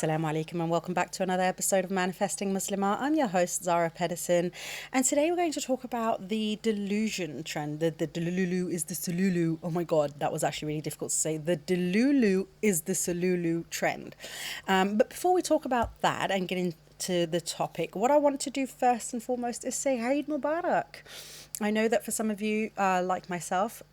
Assalamu alaikum and welcome back to another episode of Manifesting Muslimah. I'm your host Zara Pedersen, and today we're going to talk about the delusion trend. The Delulu is the solulu. Oh my god, that was actually really difficult to say. The Delulu is the solulu trend. But before we talk about that and get into the topic, what I want to do first and foremost is say Eid Mubarak. I know that for some of you, like myself,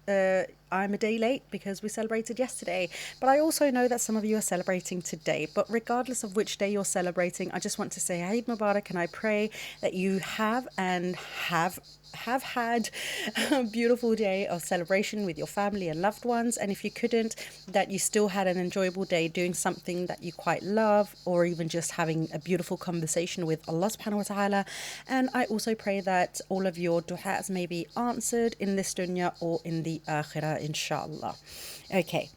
I'm a day late because we celebrated yesterday. But I also know that some of you are celebrating today. But regardless of which day you're celebrating, I just want to say Eid Mubarak, and I pray that you have had a beautiful day of celebration with your family and loved ones. And if you couldn't, that you still had an enjoyable day doing something that you quite love, or even just having a beautiful conversation with Allah subhanahu wa ta'ala. And I also pray that all of your du'as may be answered in this dunya or in the akhirah, inshallah. Okay.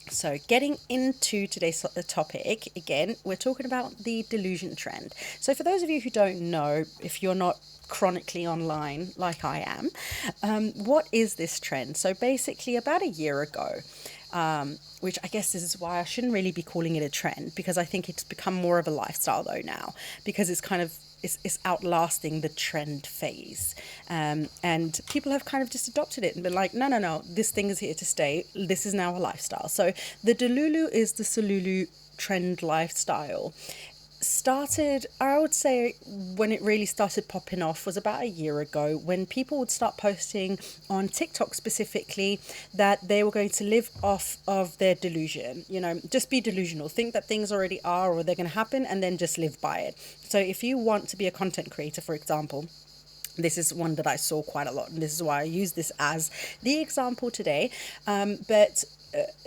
So getting into today's topic, again, we're talking about the delusion trend. So for those of you who don't know, if you're not chronically online like I am, what is this trend? So basically about a year ago, which I guess this is why I shouldn't really be calling it a trend, because I think it's become more of a lifestyle though now, because it's kind of it's outlasting the trend phase, and people have kind of just adopted it and been like, no, this thing is here to stay. This is now a lifestyle. So the Delulu is the solulu trend lifestyle. Started, I would say, when it really started popping off was about a year ago, when people would start posting on TikTok specifically that they were going to live off of their delusion, just be delusional, think that things already are or they're going to happen, and then just live by it. So if you want to be a content creator, for example, this is one that I saw quite a lot, and this is why I use this as the example today. But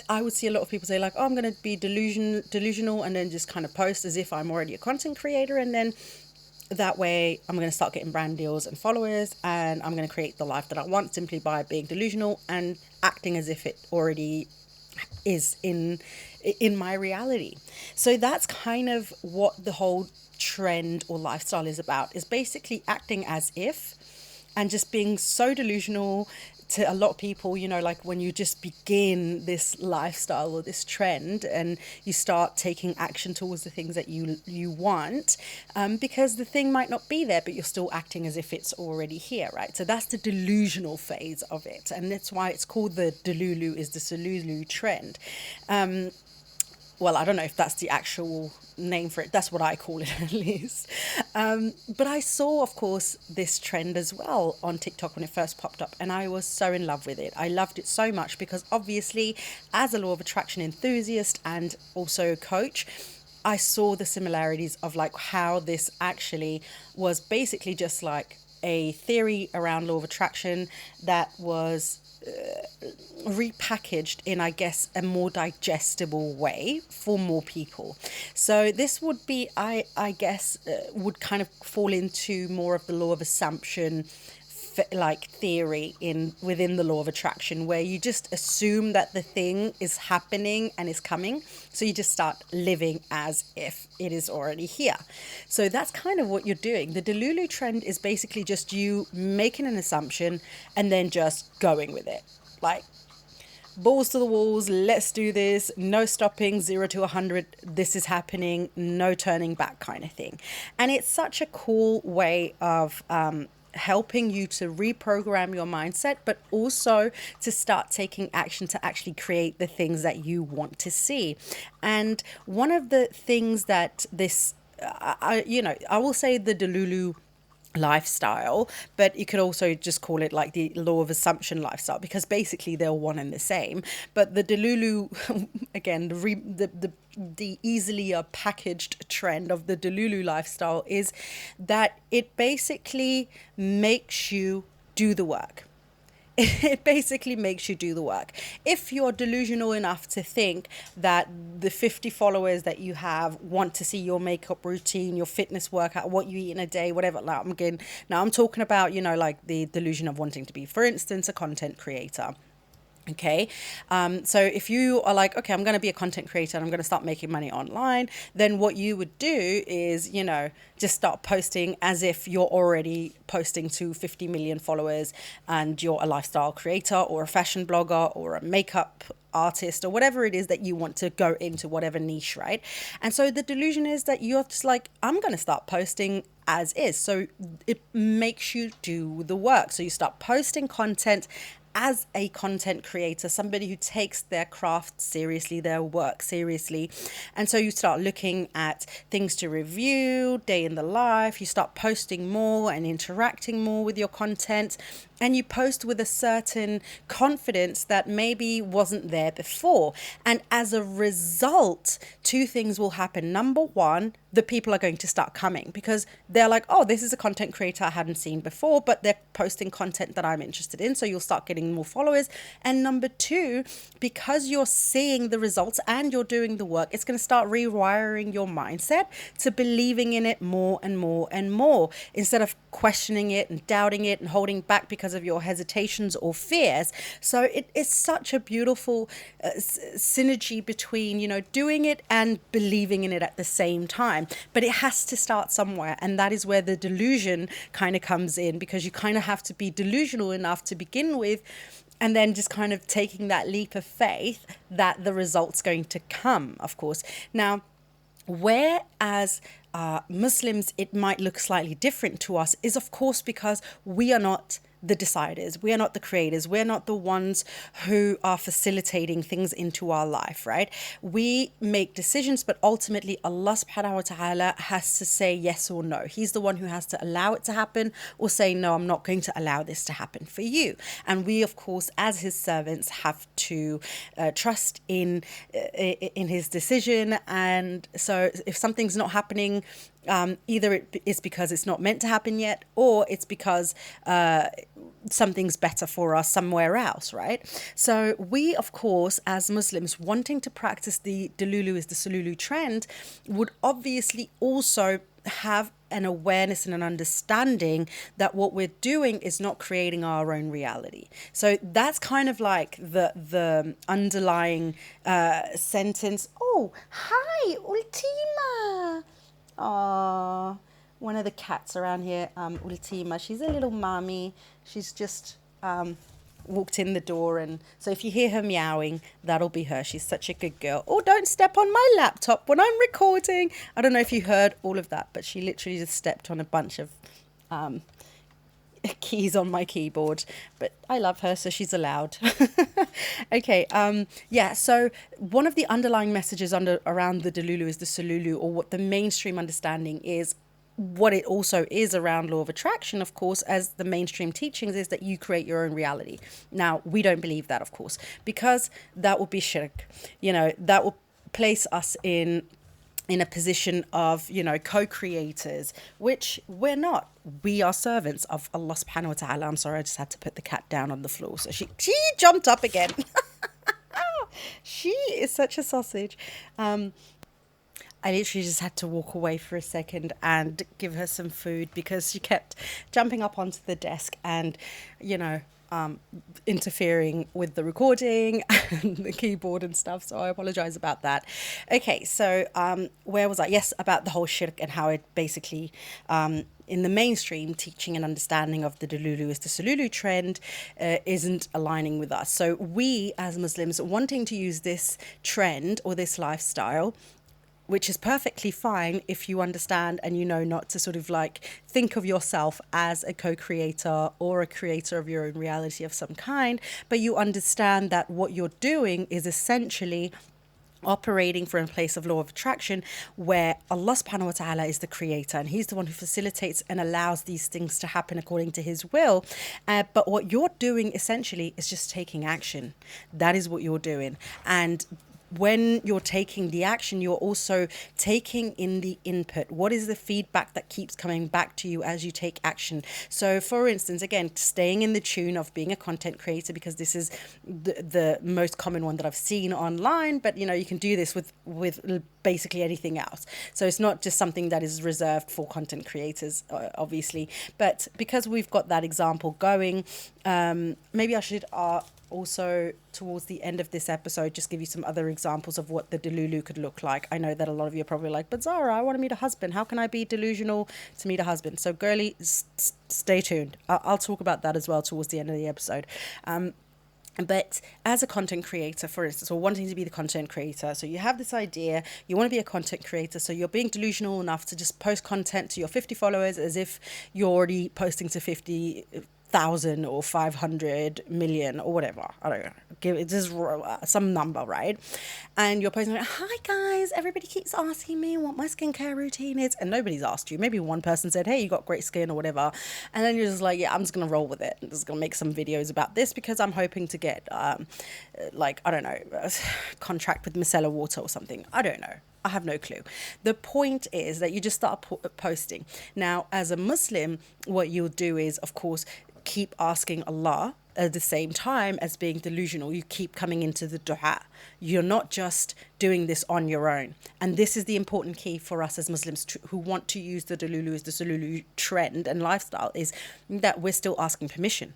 I would see a lot of people say like, oh, I'm going to be delusional, and then just kind of post as if I'm already a content creator, and then that way I'm going to start getting brand deals and followers, and I'm going to create the life that I want simply by being delusional and acting as if it already is in my reality. So that's kind of what the whole trend or lifestyle is about, is basically acting as if, and just being so delusional to a lot of people, like when you just begin this lifestyle or this trend and you start taking action towards the things that you want, because the thing might not be there, but you're still acting as if it's already here, right? So that's the delusional phase of it. And that's why it's called the Delulu is the solulu trend. Well, I don't know if that's the actual name for it. That's what I call it, at least. But I saw, of course, this trend as well on TikTok when it first popped up, and I was so in love with it. I loved it so much because obviously, as a law of attraction enthusiast and also a coach, I saw the similarities of like how this actually was basically just like a theory around law of attraction that was repackaged in, I guess, a more digestible way for more people. So this would be, I guess, would kind of fall into more of the law of assumption like theory within the law of attraction, where you just assume that the thing is happening and is coming, so you just start living as if it is already here. So that's kind of what you're doing. The Delulu trend is basically just you making an assumption and then just going with it, like balls to the walls, let's do this, no stopping, 0 to 100, this is happening, no turning back kind of thing. And it's such a cool way of helping you to reprogram your mindset, but also to start taking action to actually create the things that you want to see. And one of the things that this, I will say the Delulu lifestyle, but you could also just call it like the law of assumption lifestyle, because basically they're one and the same. But the Delulu, again, the easily packaged trend of the Delulu lifestyle is that it basically makes you do the work. It basically makes you do the work. If you're delusional enough to think that the 50 followers that you have want to see your makeup routine, your fitness workout, what you eat in a day, whatever, like I'm talking about, like the delusion of wanting to be, for instance, a content creator. Okay. So if you are like, okay, I'm going to be a content creator and I'm going to start making money online, then what you would do is, just start posting as if you're already posting to 50 million followers and you're a lifestyle creator or a fashion blogger or a makeup artist or whatever it is that you want to go into, whatever niche, right? And so the delusion is that you're just like, I'm going to start posting as is. So it makes you do the work. So you start posting content as a content creator, somebody who takes their craft seriously, their work seriously. And so you start looking at things to review, day in the life, you start posting more and interacting more with your content. And you post with a certain confidence that maybe wasn't there before. And as a result, two things will happen. Number one, the people are going to start coming because they're like, oh, this is a content creator I hadn't seen before, but they're posting content that I'm interested in. So you'll start getting more followers. And number two, because you're seeing the results and you're doing the work, it's going to start rewiring your mindset to believing in it more and more and more, instead of questioning it and doubting it and holding back because of your hesitations or fears. So it is such a beautiful synergy between, you know, doing it and believing in it at the same time. But it has to start somewhere, and that is where the delusion kind of comes in, because you kind of have to be delusional enough to begin with, and then just kind of taking that leap of faith that the result's going to come, of course. Now, whereas Muslims, it might look slightly different to us, is of course because we are not the deciders. We are not the creators. We're not the ones who are facilitating things into our life, right? We make decisions, but ultimately Allah subhanahu wa ta'ala has to say yes or no. He's the one who has to allow it to happen or say, no, I'm not going to allow this to happen for you. And we, of course, as his servants, have to trust in his decision. And so if something's not happening, either it is because it's not meant to happen yet, or it's because something's better for us somewhere else, right? So we, of course, as Muslims wanting to practice the Delulu is the solulu trend, would obviously also have an awareness and an understanding that what we're doing is not creating our own reality. So that's kind of like the underlying sentence. Oh, hi, Ultima. Aww, one of the cats around here, Ultima, she's a little mommy. She's just walked in the door, and so if you hear her meowing, that'll be her. She's such a good girl. Oh, don't step on my laptop when I'm recording. I don't know if you heard all of that, but she literally just stepped on a bunch of keys on my keyboard, but I love her, so she's allowed. Okay, yeah, so one of the underlying messages around the Delulu is the solulu, or what the mainstream understanding is, what it also is around law of attraction, of course, as the mainstream teachings, is that you create your own reality. Now, we don't believe that, of course, because that would be shirk. You know, that will place us in a position of, you know, co-creators, which we're not. We are servants of Allah subhanahu wa ta'ala. I'm sorry, I just had to put the cat down on the floor. So she jumped up again. She is such a sausage. I literally just had to walk away for a second and give her some food because she kept jumping up onto the desk and, you know, interfering with the recording and the keyboard and stuff. So I apologize about that. Okay, so where was I? Yes, about the whole shirk and how it basically, in the mainstream teaching and understanding of the Delulu is the solulu trend, isn't aligning with us. So we as Muslims wanting to use this trend or this lifestyle, which is perfectly fine if you understand and you know not to sort of like think of yourself as a co-creator or a creator of your own reality of some kind, but you understand that what you're doing is essentially operating from a place of law of attraction where Allah subhanahu wa ta'ala is the creator and he's the one who facilitates and allows these things to happen according to his will. But what you're doing essentially is just taking action. That is what you're doing. And when you're taking the action, you're also taking in the input. What is the feedback that keeps coming back to you as you take action? So for instance, again, staying in the tune of being a content creator, because this is the most common one that I've seen online, but you know, you can do this with basically anything else. So it's not just something that is reserved for content creators, obviously, but because we've got that example going, maybe I should also towards the end of this episode just give you some other examples of what the Delulu could look like. I know that a lot of you are probably like, but Zara, I want to meet a husband. How can I be delusional to meet a husband? So girly, stay tuned. I'll talk about that as well towards the end of the episode. But as a content creator, for instance, or wanting to be the content creator, so you have this idea, you want to be a content creator, so you're being delusional enough to just post content to your 50 followers as if you're already posting to 50,000 or 500 million or whatever. I don't know. Give it just some number, right? And you're posting like, "Hi guys, everybody keeps asking me what my skincare routine is," and nobody's asked you. Maybe one person said, "Hey, you got great skin" or whatever, and then you're just like, "Yeah, I'm just gonna roll with it. I'm just gonna make some videos about this because I'm hoping to get like, I don't know, a contract with micellar water or something." I don't know. I have no clue. The point is that you just start posting. Now, as a Muslim, what you'll do is, of course, keep asking Allah at the same time as being delusional. You keep coming into the dua. You're not just doing this on your own. And this is the important key for us as Muslims who want to use the Delulu as the solulu trend and lifestyle, is that we're still asking permission.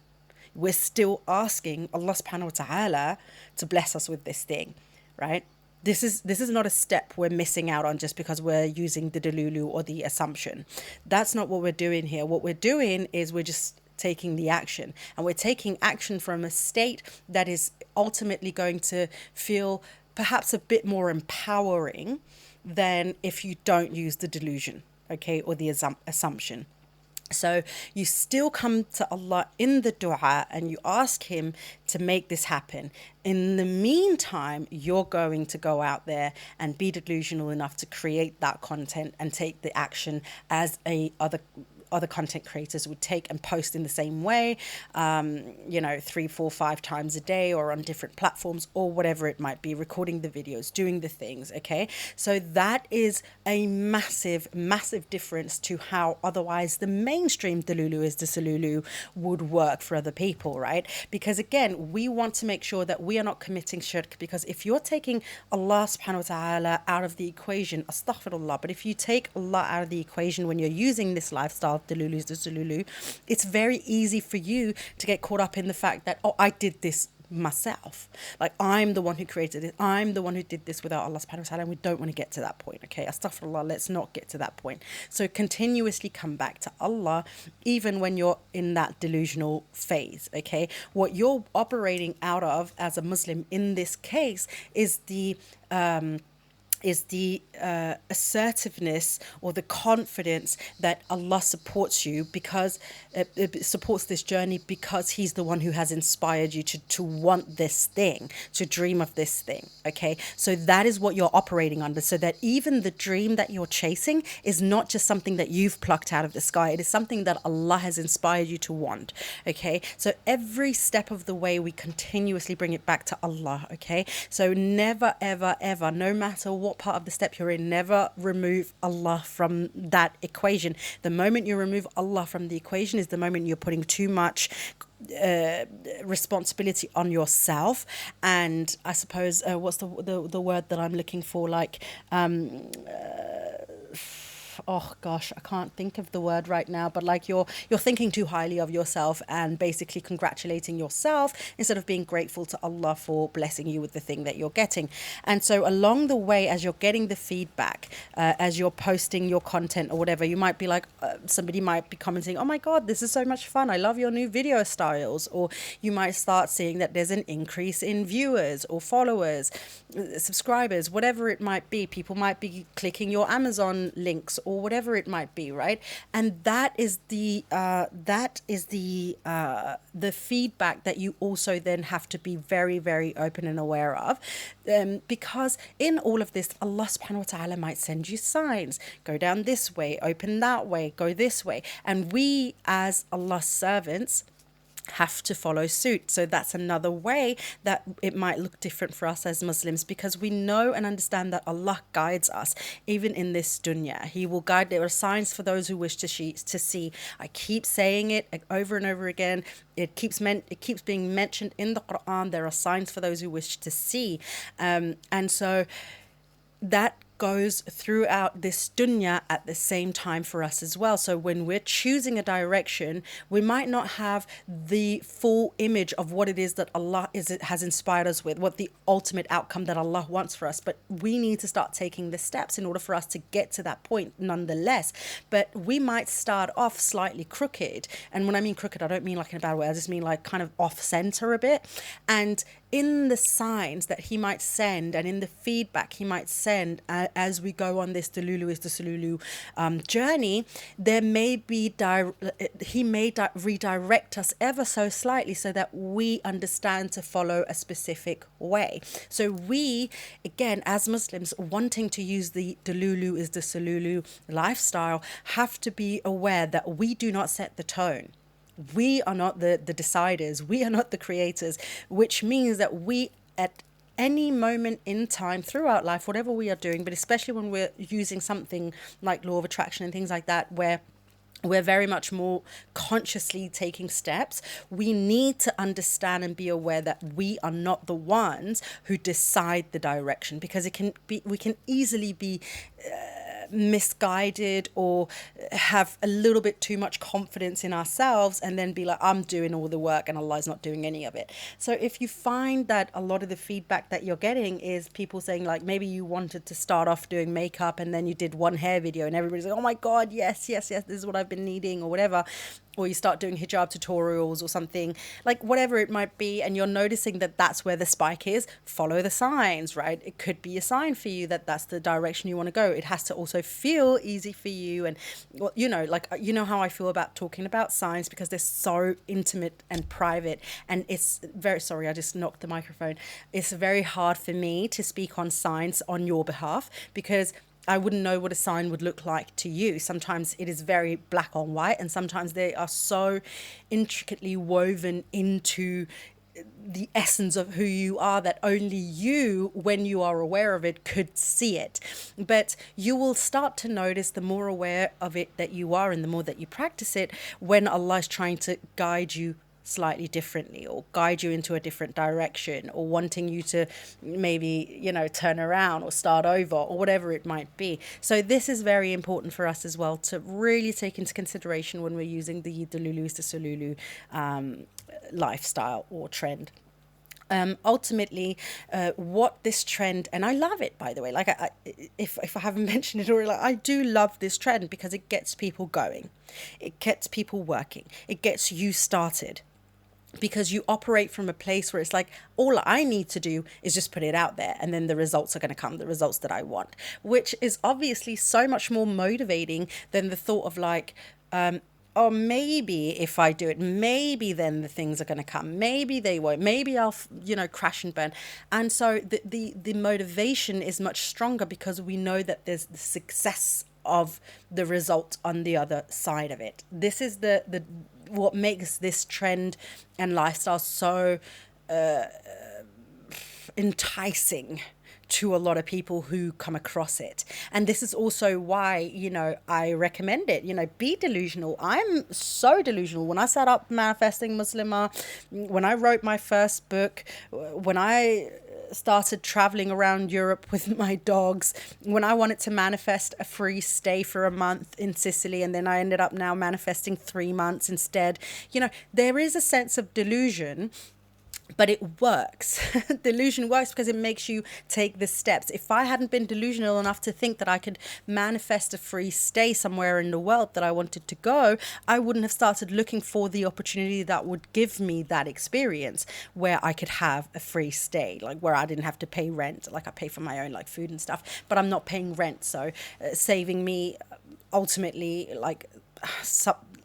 We're still asking Allah subhanahu wa ta'ala to bless us with this thing, right? This is not a step we're missing out on just because we're using the Delulu or the assumption. That's not what we're doing here. What we're doing is we're just taking the action, and we're taking action from a state that is ultimately going to feel perhaps a bit more empowering than if you don't use the delusion, okay, or the assumption. So you still come to Allah in the dua and you ask him to make this happen. In the meantime, you're going to go out there and be delusional enough to create that content and take the action as other content creators would take and post in the same way, 3, 4, 5 times a day or on different platforms or whatever it might be, recording the videos, doing the things, okay? So that is a massive, massive difference to how otherwise the mainstream Delulu is the solulu would work for other people, right? Because again, we want to make sure that we are not committing shirk, because if you're taking Allah subhanahu wa ta'ala out of the equation, astaghfirullah, but if you take Allah out of the equation when you're using this lifestyle, Delulu's the solulu, it's very easy for you to get caught up in the fact that, oh, I did this myself. Like, I'm the one who created it. I'm the one who did this without Allah subhanahu wa ta'ala. And we don't want to get to that point, okay? Astaghfirullah, let's not get to that point. So continuously come back to Allah, even when you're in that delusional phase, okay? What you're operating out of as a Muslim in this case is the assertiveness or the confidence that Allah supports you, because it supports this journey, because he's the one who has inspired you to want this thing, to dream of this thing, okay? So that is what you're operating under, so that even the dream that you're chasing is not just something that you've plucked out of the sky. It is something that Allah has inspired you to want, okay? So every step of the way we continuously bring it back to Allah, okay? So never, ever, ever, no matter what part of the step you're in, never remove Allah from that equation. The moment you remove Allah from the equation is the moment you're putting too much responsibility on yourself, and I suppose what's the word that I'm looking for, like oh gosh, I can't think of the word right now, but like you're thinking too highly of yourself and basically congratulating yourself instead of being grateful to Allah for blessing you with the thing that you're getting. And so along the way, as you're getting the feedback, as you're posting your content or whatever, you might be like, somebody might be commenting, "Oh my God, this is so much fun. I love your new video styles." Or you might start seeing that there's an increase in viewers or followers, subscribers, whatever it might be. People might be clicking your Amazon links or whatever it might be, right? And that is the feedback that you also then have to be very, very open and aware of, because in all of this, Allah subhanahu wa ta'ala might send you signs: go down this way, open that way, go this way. And we as Allah's servants have to follow suit. So that's another way that it might look different for us as Muslims, because we know and understand that Allah guides us even in this dunya. He will guide. There are signs for those who wish to see. I keep saying it over and over again. It keeps being mentioned in the Quran. There are signs for those who wish to see, and so that goes throughout this dunya at the same time for us as well. So when we're choosing a direction, we might not have the full image of what it is that Allah has inspired us with, what the ultimate outcome that Allah wants for us. But we need to start taking the steps in order for us to get to that point nonetheless. But we might start off slightly crooked. And when I mean crooked, I don't mean like in a bad way. I just mean like kind of off center a bit. And in the signs that he might send and in the feedback he might send as we go on this Delulu is the solulu journey, there may be he may redirect us ever so slightly so that we understand to follow a specific way. So we, again, as Muslims wanting to use the Delulu is the solulu lifestyle, have to be aware that we do not set the tone. We are not the deciders. We are not the creators, which means that we, at any moment in time throughout life, whatever we are doing, but especially when we're using something like law of attraction and things like that, where we're very much more consciously taking steps, we need to understand and be aware that we are not the ones who decide the direction, because we can easily be misguided or have a little bit too much confidence in ourselves and then be like, I'm doing all the work and Allah's not doing any of it. So if you find that a lot of the feedback that you're getting is people saying, like, maybe you wanted to start off doing makeup and then you did one hair video and everybody's like, oh my God, yes, this is what I've been needing or whatever, or you start doing hijab tutorials or something, like whatever it might be, and you're noticing that that's where the spike is, follow the signs, right? It could be a sign for you that that's the direction you want to go. It has to also feel easy for you. And, well, like, how I feel about talking about signs, because they're so intimate and private, and it's very, sorry, I just knocked the microphone. It's very hard for me to speak on signs on your behalf, because I wouldn't know what a sign would look like to you. Sometimes it is very black on white, and sometimes they are so intricately woven into the essence of who you are that only you, when you are aware of it, could see it. But you will start to notice, the more aware of it that you are and the more that you practice it, when Allah is trying to guide you slightly differently or guide you into a different direction, or wanting you to maybe, turn around or start over or whatever it might be. So this is very important for us as well to really take into consideration when we're using the Delulu is the solulu lifestyle or trend. Ultimately, what this trend, and I love it, by the way, like if I haven't mentioned it already, like, I do love this trend because it gets people going, it gets people working, it gets you started, because you operate from a place where it's like, all I need to do is just put it out there and then the results are going to come, the results that I want, which is obviously so much more motivating than the thought of like, oh, maybe if I do it, maybe then the things are going to come. Maybe they won't. Maybe I'll, crash and burn. And so the motivation is much stronger because we know that there's the success of the result on the other side of it. This is the what makes this trend and lifestyle so enticing to a lot of people who come across it. And this is also why, I recommend it. Be delusional. I'm so delusional. When I set up Manifesting Muslimah, when I wrote my first book, when I started traveling around Europe with my dogs, when I wanted to manifest a free stay for a month in Sicily, and then I ended up now manifesting 3 months instead. There is a sense of delusion, but it works. Delusion works because it makes you take the steps. If I hadn't been delusional enough to think that I could manifest a free stay somewhere in the world that I wanted to go, I wouldn't have started looking for the opportunity that would give me that experience where I could have a free stay, like where I didn't have to pay rent. Like I pay for my own like food and stuff, but I'm not paying rent. So saving me ultimately like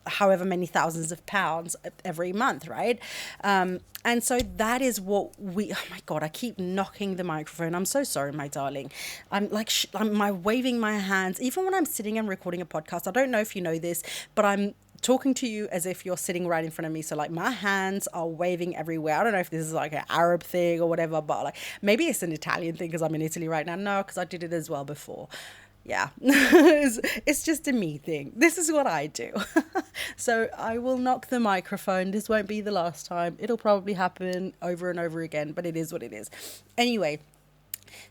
however many thousands of pounds every month, right? And so that is what we, oh my God, I keep knocking the microphone. I'm so sorry, my darling. I'm like, I'm waving my hands, even when I'm sitting and recording a podcast. I don't know if you know this, but I'm talking to you as if you're sitting right in front of me. So like my hands are waving everywhere. I don't know if this is like an Arab thing or whatever, but like maybe it's an Italian thing because I'm in Italy right now. No, because I did it as well before. Yeah, it's just a me thing. This is what I do. So I will knock the microphone. This won't be the last time. It'll probably happen over and over again, but it is what it is. Anyway,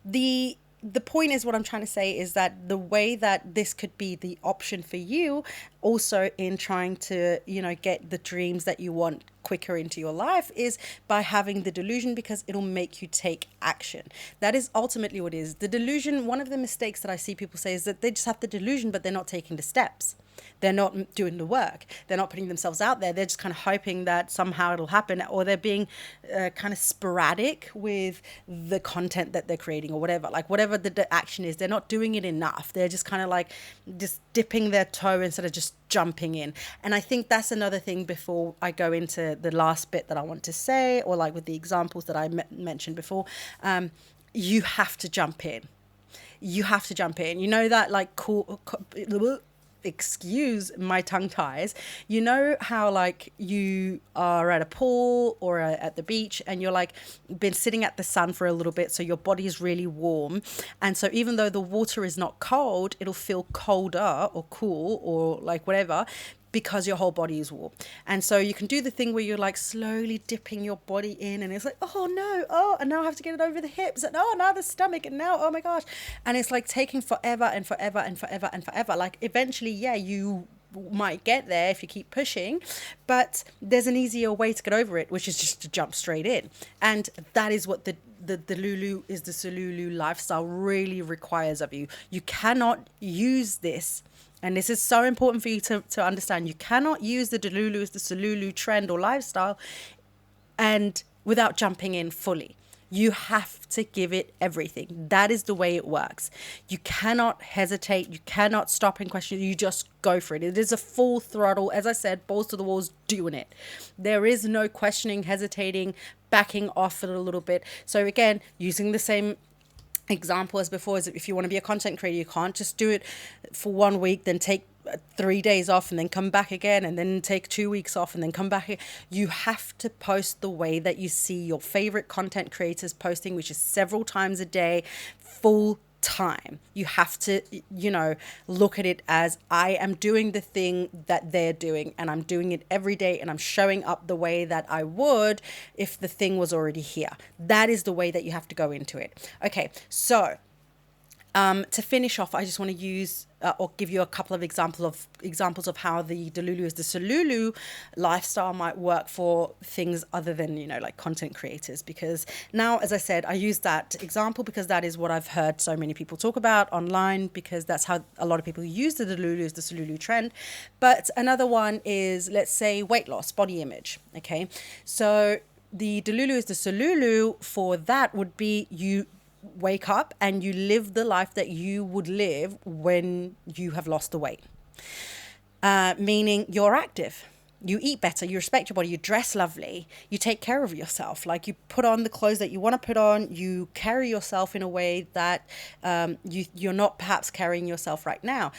the the point is, what I'm trying to say is that the way that this could be the option for you also in trying to, get the dreams that you want quicker into your life is by having the delusion, because it'll make you take action. That is ultimately what it is. The delusion, one of the mistakes that I see people say is that they just have the delusion, but they're not taking the steps. They're not doing the work. They're not putting themselves out there. They're just kind of hoping that somehow it'll happen, or they're being kind of sporadic with the content that they're creating, or whatever. Like whatever the action is, they're not doing it enough. They're just kind of like just dipping their toe instead of just jumping in. And I think that's another thing before I go into the last bit that I want to say, or like with the examples that I mentioned before. You have to jump in. You have to jump in. You know that like cool excuse my tongue ties, you know how like you are at a pool or at the beach and you're like been sitting at the sun for a little bit, so your body is really warm, and so even though the water is not cold, it'll feel colder or cool or like whatever, because your whole body is warm. And so you can do the thing where you're like slowly dipping your body in, and it's like, oh no, and now I have to get it over the hips, and now the stomach, and now, oh my gosh. And it's like taking forever and forever and forever and forever. Like eventually, yeah, you might get there if you keep pushing, but there's an easier way to get over it, which is just to jump straight in. And that is what the Delulu is the solulu lifestyle really requires of you. You cannot use this, and this is so important for you to understand. You cannot use the Delulu as the solulu trend or lifestyle and without jumping in fully. You have to give it everything. That is the way it works. You cannot hesitate. You cannot stop and question. You just go for it. It is a full throttle. As I said, balls to the walls, doing it. There is no questioning, hesitating, backing off it a little bit. So again, using the same example as before, is if you want to be a content creator, you can't just do it for 1 week, then take 3 days off and then come back again, and then take 2 weeks off and then come back. You have to post the way that you see your favorite content creators posting, which is several times a day, full time. You have to, look at it as, I am doing the thing that they're doing, and I'm doing it every day, and I'm showing up the way that I would if the thing was already here. That is the way that you have to go into it. Okay, so to finish off, I just want to use or give you a couple of examples of how the Delulu is the solulu lifestyle might work for things other than, like content creators. Because now, as I said, I use that example because that is what I've heard so many people talk about online, because that's how a lot of people use the Delulu is the solulu trend. But another one is, let's say, weight loss, body image. Okay, so the Delulu is the solulu for that would be you wake up and you live the life that you would live when you have lost the weight. Meaning you're active, you eat better, you respect your body, you dress lovely, you take care of yourself. Like you put on the clothes that you want to put on, you carry yourself in a way that you're not perhaps carrying yourself right now.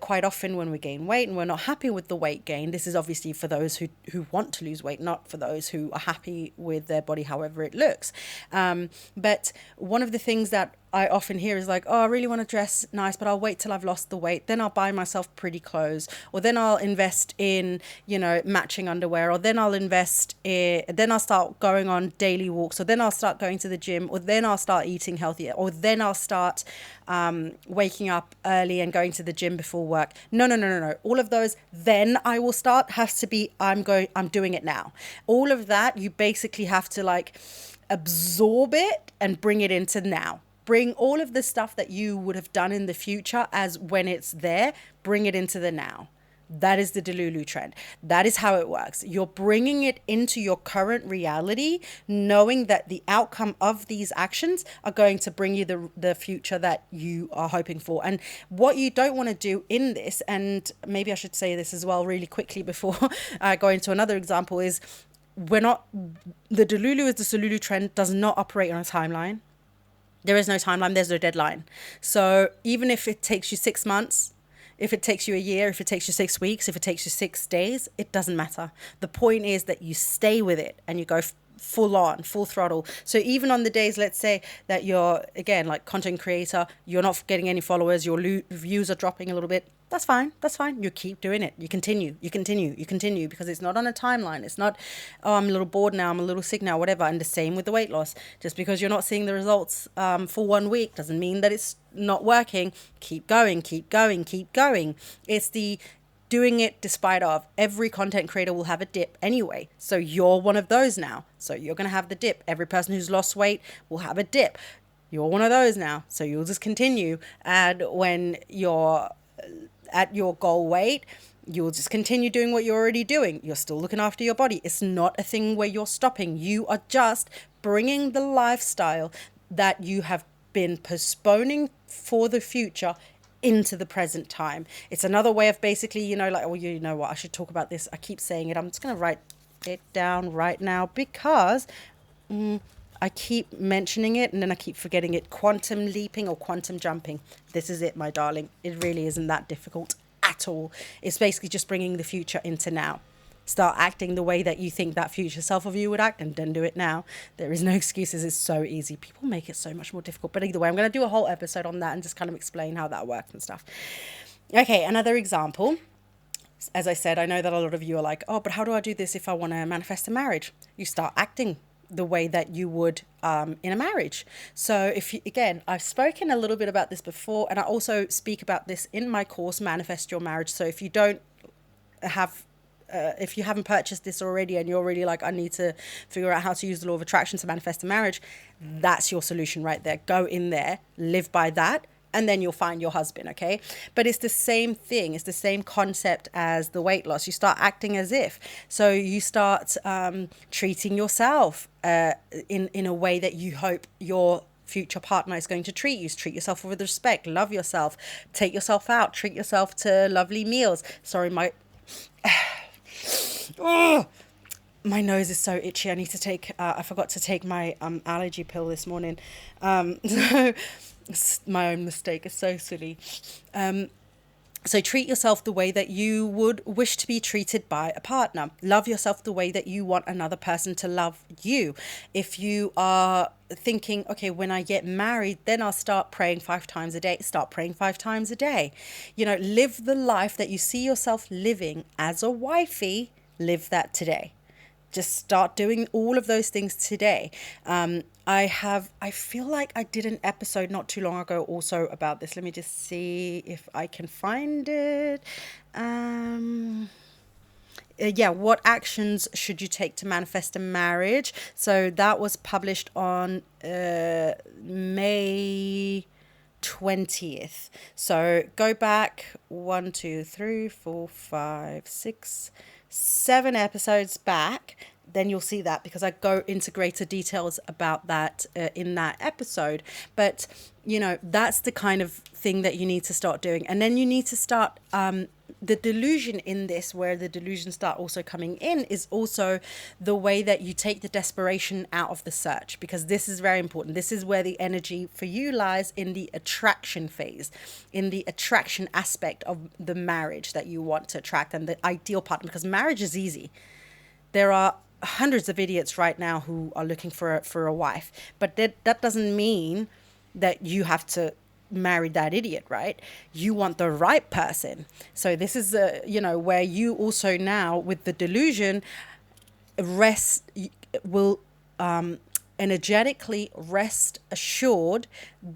Quite often when we gain weight and we're not happy with the weight gain, this is obviously for those who want to lose weight, not for those who are happy with their body however it looks. But one of the things that I often hear is like, oh, I really want to dress nice, but I'll wait till I've lost the weight. Then I'll buy myself pretty clothes, or then I'll invest in, matching underwear, or then I'll then I'll start going on daily walks, or then I'll start going to the gym, or then I'll start eating healthier, or then I'll start waking up early and going to the gym before work. No. All of those, then I will start, has to be, I'm doing it now. All of that, you basically have to like absorb it and bring it into now. Bring all of the stuff that you would have done in the future as when it's there, bring it into the now. That is the Delulu trend. That is how it works. You're bringing it into your current reality, knowing that the outcome of these actions are going to bring you the future that you are hoping for. And what you don't want to do in this, and maybe I should say this as well really quickly before I go into another example, is the Delulu is the solulu trend does not operate on a timeline. There is no timeline, there's no deadline. So even if it takes you 6 months, if it takes you a year, if it takes you 6 weeks, if it takes you 6 days, it doesn't matter. The point is that you stay with it and you go full on, full throttle. So even on the days, let's say that you're, again, like content creator, you're not getting any followers, your views are dropping a little bit, that's fine. That's fine. You keep doing it. You continue, because it's not on a timeline. It's not, oh, I'm a little bored now, I'm a little sick now, whatever. And the same with the weight loss. Just because you're not seeing the results for 1 week doesn't mean that it's not working. Keep going, keep going, keep going. It's the doing it despite of. Every content creator will have a dip anyway. So you're one of those now. So you're going to have the dip. Every person who's lost weight will have a dip. You're one of those now. So you'll just continue. And when you're at your goal weight, you'll just continue doing what you're already doing. You're still looking after your body. It's not a thing where you're stopping. You are just bringing the lifestyle that you have been postponing for the future into the present time. It's another way of basically, you know, like, oh, you know what, I should talk about this. I keep saying it. I'm just going to write it down right now because I keep mentioning it and then I keep forgetting it. Quantum leaping or quantum jumping. This is it, my darling. It really isn't that difficult at all. It's basically just bringing the future into now. Start acting the way that you think that future self of you would act, and then do it now. There is no excuses. It's so easy. People make it so much more difficult. But either way, I'm going to do a whole episode on that and just kind of explain how that works and stuff. Okay, another example. As I said, I know that a lot of you are like, oh, but how do I do this if I want to manifest a marriage? You start acting the way that you would in a marriage. So if you, again, I've spoken a little bit about this before, and I also speak about this in my course, Manifest Your Marriage. So if you don't have if you haven't purchased this already and you're already like, I need to figure out how to use the law of attraction to manifest a marriage, that's your solution right there. Go in there, live by that, and then you'll find your husband, okay? But it's the same thing. It's the same concept as the weight loss. You start acting as if. So you start treating yourself in a way that you hope your future partner is going to treat you. Treat yourself with respect. Love yourself. Take yourself out. Treat yourself to lovely meals. Sorry, oh, my nose is so itchy. I need to take, I forgot to take my allergy pill this morning. So it's my own mistake. It's so silly. So treat yourself the way that you would wish to be treated by a partner. Love yourself the way that you want another person to love you. If you are thinking, okay, when I get married, then I'll start praying 5 times a day. Start praying 5 times a day. You know, live the life that you see yourself living as a wifey. Live that today. Just start doing all of those things today. I feel like I did an episode not too long ago also about this. Let me just see if I can find it. Yeah, what actions should you take to manifest a marriage? So that was published on May 20th. So go back 1, 2, 3, 4, 5, 6, 7 episodes back, then you'll see that, because I go into greater details about that in that episode. But you know, that's the kind of thing that you need to start doing. And then you need to start the delusion in this, where the delusions start also coming in, is also the way that you take the desperation out of the search, because this is very important. This is where the energy for you lies, in the attraction phase, in the attraction aspect of the marriage that you want to attract, and the ideal partner, because marriage is easy. There are hundreds of idiots right now who are looking for a wife, but that doesn't mean that you have to marry that idiot, right? You want the right person. So this is you know, where you also now, with the delusion, will energetically rest assured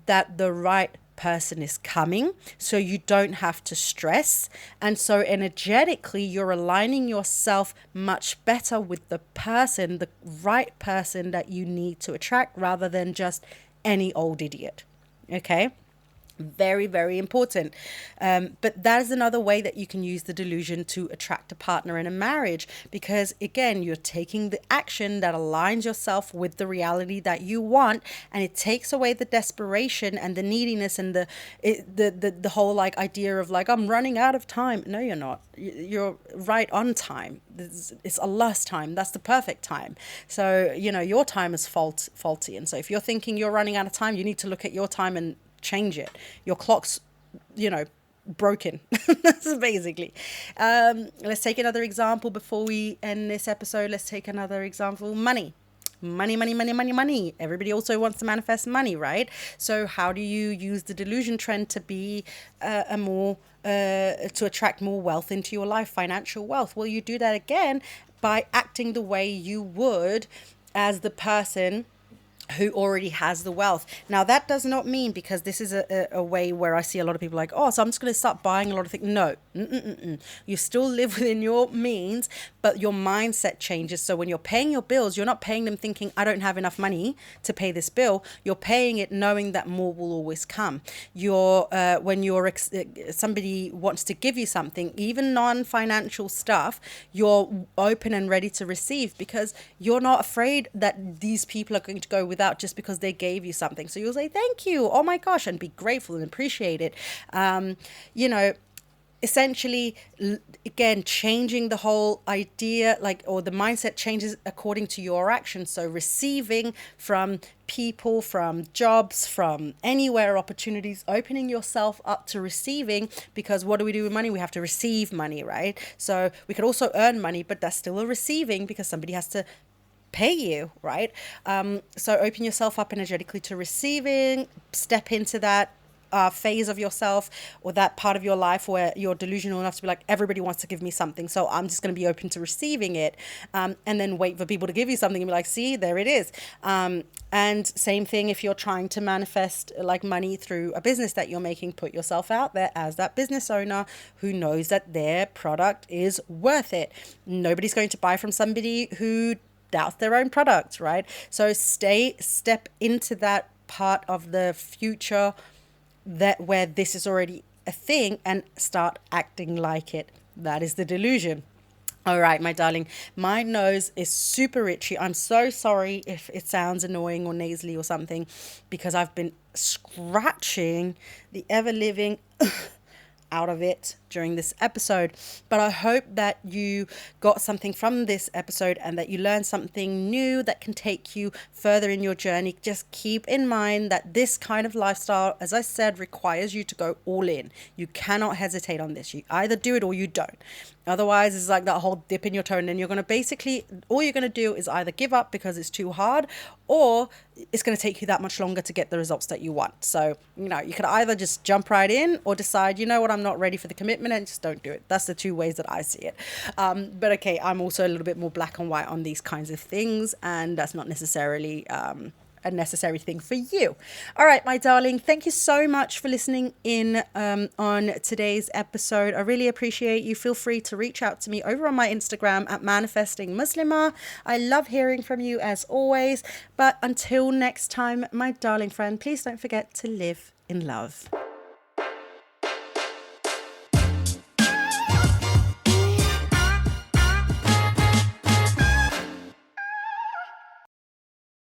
that the right person is coming, so you don't have to stress. And so energetically you're aligning yourself much better with the person, the right person that you need to attract, rather than just any old idiot. Okay, very, very important. But that is another way that you can use the delusion to attract a partner in a marriage, because again, you're taking the action that aligns yourself with the reality that you want, and it takes away the desperation and the neediness and the whole like idea of like, I'm running out of time. No, you're not. You're right on time. It's Allah's time. That's the perfect time. So you know, your time is faulty, and so if you're thinking you're running out of time, you need to look at your time and change it. Your clock's, you know, broken. That's basically. Let's take another example before we end this episode. Let's take another example. Money. money, money, money, money, money. Everybody also wants to manifest money, right? So how do you use the delusion trend to be a more to attract more wealth into your life, financial wealth? Well, you do that again by acting the way you would as the person who already has the wealth. Now, that does not mean, because this is a way where I see a lot of people like, oh, so I'm just going to start buying a lot of things. No, you still live within your means, but your mindset changes. So when you're paying your bills, you're not paying them thinking, I don't have enough money to pay this bill. You're paying it knowing that more will always come. When somebody wants to give you something, even non-financial stuff, you're open and ready to receive, because you're not afraid that these people are going to go without just because they gave you something. So you'll say thank you, oh my gosh, and be grateful and appreciate it. Essentially, again, changing the whole idea, or the mindset changes according to your actions. So receiving from people, from jobs, from anywhere, opportunities, opening yourself up to receiving, because what do we do with money? We have to receive money, right? So we could also earn money, but that's still a receiving, because somebody has to pay you, right? So open yourself up energetically to receiving, step into that phase of yourself, or that part of your life where you're delusional enough to be like, everybody wants to give me something, so I'm just going to be open to receiving it, and then wait for people to give you something and be like, see, there it is. And same thing if you're trying to manifest like money through a business that you're making, put yourself out there as that business owner who knows that their product is worth it. Nobody's going to buy from somebody who doubts their own product, right? So step into that part of the future that where this is already a thing, and start acting like it. That is the delusion. All right, my darling, my nose is super itchy. I'm so sorry if it sounds annoying or nasally or something, because I've been scratching the ever living out of it during this episode. But I hope that you got something from this episode, and that you learned something new that can take you further in your journey. Just keep in mind that this kind of lifestyle, as I said, requires you to go all in. You cannot hesitate on this. You either do it or you don't. Otherwise, it's like that whole dip in your toe, and then you're going to basically, all you're going to do is either give up because it's too hard, or it's going to take you that much longer to get the results that you want. So, you could either just jump right in, or decide, you know what, I'm not ready for the commitment, and just don't do it. That's the two ways that I see it. But okay, I'm also a little bit more black and white on these kinds of things, and that's not necessarily a necessary thing for you. All right, my darling, thank you so much for listening in on today's episode. I really appreciate you. Feel free to reach out to me over on my Instagram at Manifesting Muslima. I love hearing from you as always. But until next time, my darling friend, please don't forget to live in love.